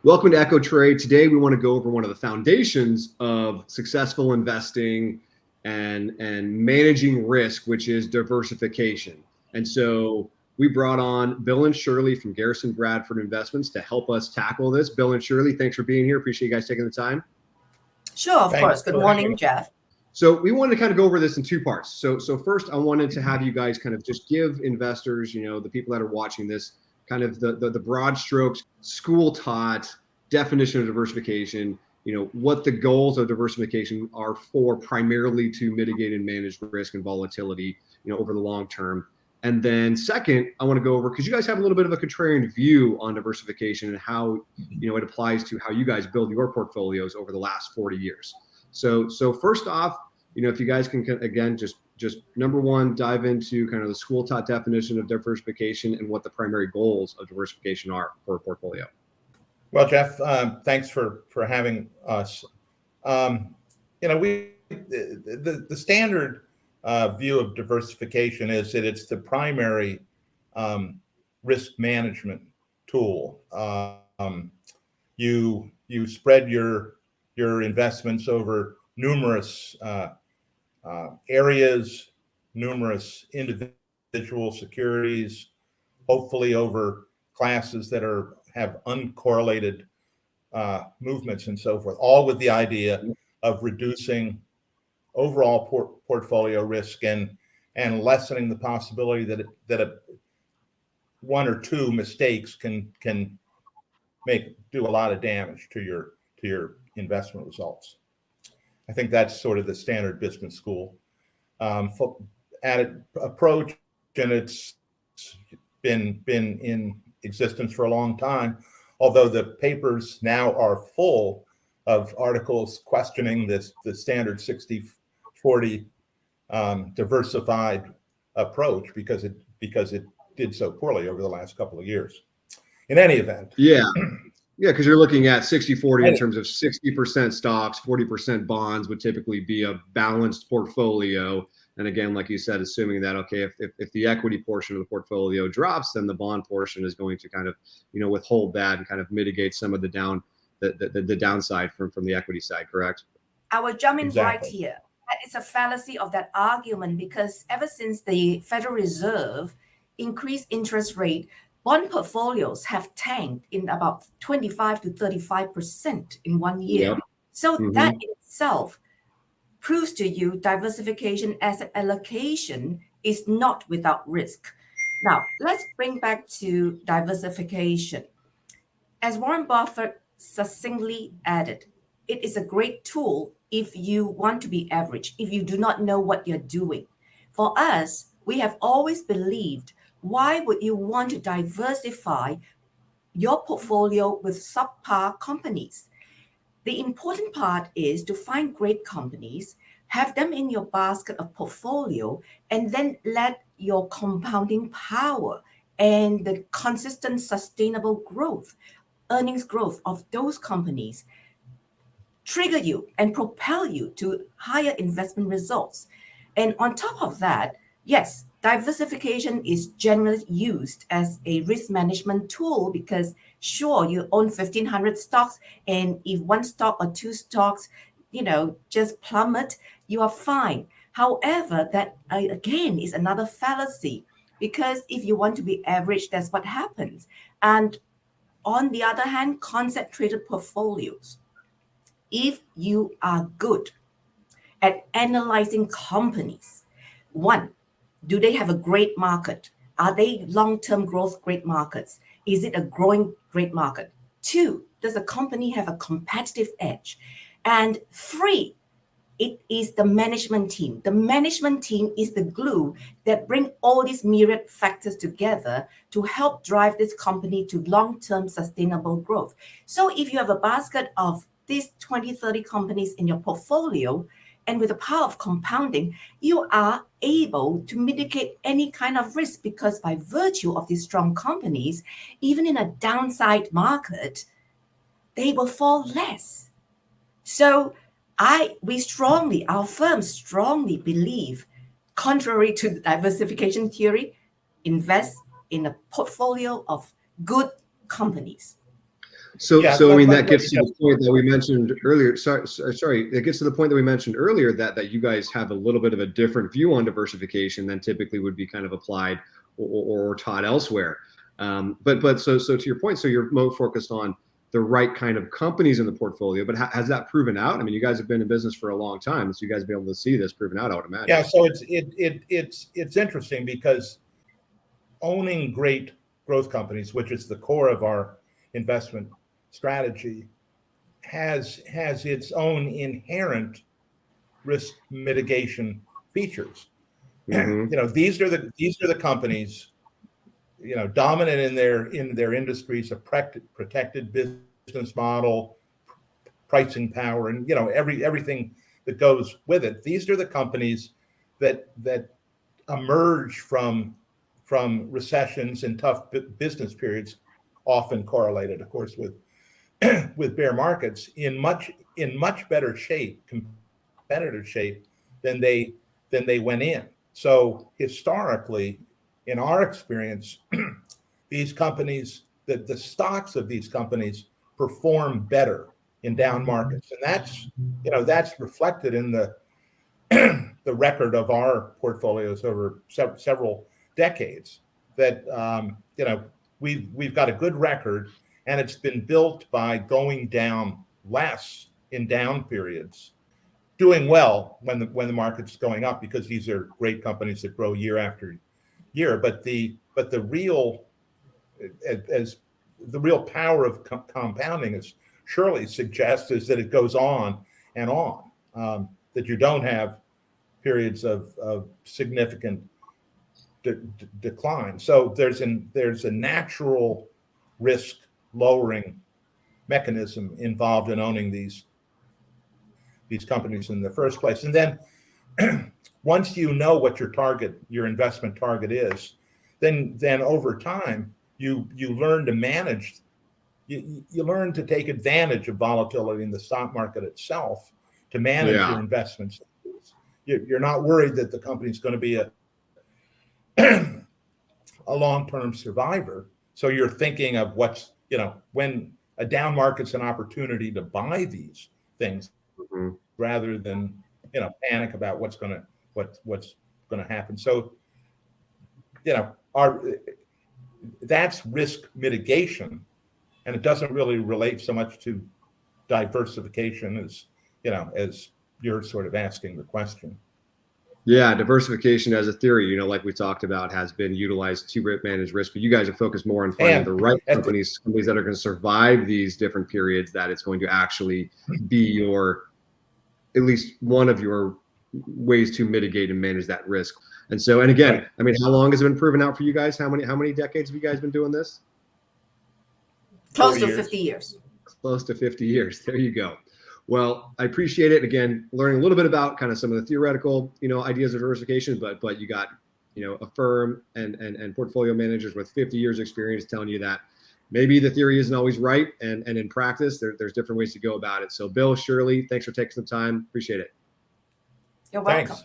Welcome to Echo Trade. Today we want to go over one of the foundations of successful investing and managing risk, which is diversification. And so we brought on Bill and Sherli from Garrison Bradford Investments to help us tackle this. Bill and Sherli, thanks for being here. Appreciate you guys taking the time. Sure, of course. Good morning, Jeff. So we wanted to kind of go over this in two parts. So first, I wanted to have you guys kind of just give investors, the people that are watching this, kind of the broad strokes, school taught definition of diversification, what the goals of diversification are for, primarily to mitigate and manage risk and volatility, over the long term. And then second, I want to go over, because you guys have a little bit of a contrarian view on diversification and how, it applies to how you guys build your portfolios over the last 40 years. So first off, if you guys can, again, just number one, dive into kind of the school taught definition of diversification and what the primary goals of diversification are for a portfolio. Well, Jeff, thanks for having us. The standard view of diversification is that it's the primary risk management tool. You spread your investments over numerous areas, numerous individual securities, hopefully over classes that have uncorrelated movements and so forth, all with the idea of reducing overall portfolio risk and lessening the possibility that one or two mistakes can do a lot of damage to your investment results. I think that's sort of the standard business school approach, and it's been in existence for a long time, although the papers now are full of articles questioning the standard 60-40 diversified approach because it did so poorly over the last couple of years. In any event. Yeah, because you're looking at 60-40 in terms of 60% stocks, 40% bonds would typically be a balanced portfolio. And again, like you said, assuming that, okay, if the equity portion of the portfolio drops, then the bond portion is going to kind of, withhold that and kind of mitigate some of the downside from the equity side, correct? I will jump in right here. It's a fallacy of that argument, because ever since the Federal Reserve increased interest rate, bond portfolios have tanked in about 25 to 35% in 1 year. Yep. So that in itself proves to you diversification asset allocation is not without risk. Now, let's bring back to diversification. As Warren Buffett succinctly added, it is a great tool if you want to be average, if you do not know what you're doing. For us, we have always believed, why would you want to diversify your portfolio with subpar companies? The important part is to find great companies, have them in your basket of portfolio, and then let your compounding power and the consistent sustainable growth, earnings growth of those companies trigger you and propel you to higher investment results. And on top of that, yes, diversification is generally used as a risk management tool, because sure, you own 1,500 stocks, and if one stock or two stocks, just plummet, you are fine. However, that again is another fallacy, because if you want to be average, that's what happens. And on the other hand, concentrated portfolios, if you are good at analyzing companies, one, do they have a great market? Are they long-term growth great markets? Is it a growing great market? Two, does a company have a competitive edge? And three, it is the management team. The management team is the glue that bring all these myriad factors together to help drive this company to long-term sustainable growth. So if you have a basket of these 20, 30 companies in your portfolio, and with the power of compounding, you are able to mitigate any kind of risk, because by virtue of these strong companies, even in a downside market, they will fall less. So our firm strongly believe, contrary to the diversification theory, invest in a portfolio of good companies. So, Yeah, so I mean, but- that but, gets to you the point that we mentioned earlier. Sorry, it gets to the point that we mentioned earlier that you guys have a little bit of a different view on diversification than typically would be kind of applied or taught elsewhere. But so to your point, so you're more focused on the right kind of companies in the portfolio. But has that proven out? I mean, you guys have been in business for a long time, so you guys have been able to see this proven out, I would imagine. Yeah, so it's interesting because owning great growth companies, which is the core of our investment strategy, has its own inherent risk mitigation features. Mm-hmm. You know, these are the companies, you know, dominant in their industries, a protected business model, pricing power, and you know everything that goes with it. These are the companies that emerge from recessions and tough business periods, often correlated, of course, with with bear markets, in much better shape, competitive shape than they went in. So historically, in our experience, these companies, the stocks of these companies perform better in down markets, and that's reflected in the the record of our portfolios over several decades. That we've got a good record, and it's been built by going down less in down periods, doing well when the market's going up, because these are great companies that grow year after year. But the real power of compounding, as Sherli suggests, is that it goes on and on. That you don't have periods of significant decline. So there's a natural risk lowering mechanism involved in owning these companies in the first place. And then once you know what your investment target is, then over time you learn to manage. You learn to take advantage of volatility in the stock market itself to manage your investments. You're not worried that the company's going to be a long-term survivor. So you're thinking of what's, when a down market's an opportunity to buy these things, mm-hmm. rather than, panic about what's going to happen. So, that's risk mitigation, and it doesn't really relate so much to diversification as you're sort of asking the question. Yeah, diversification as a theory, like we talked about, has been utilized to manage risk, but you guys are focused more on finding the right companies that are going to survive these different periods, that it's going to actually be at least one of your ways to mitigate and manage that risk. And so, and again, I mean, how long has it been proven out for you guys? How many decades have you guys been doing this? Close to 50 years. Close to 50 years. There you go. Well, I appreciate it. Again, learning a little bit about kind of some of the theoretical, ideas of diversification, but you got, a firm and portfolio managers with 50 years experience telling you that maybe the theory isn't always right. And in practice, there's different ways to go about it. So Bill, Sherli, thanks for taking some time. Appreciate it. You're welcome. Thanks.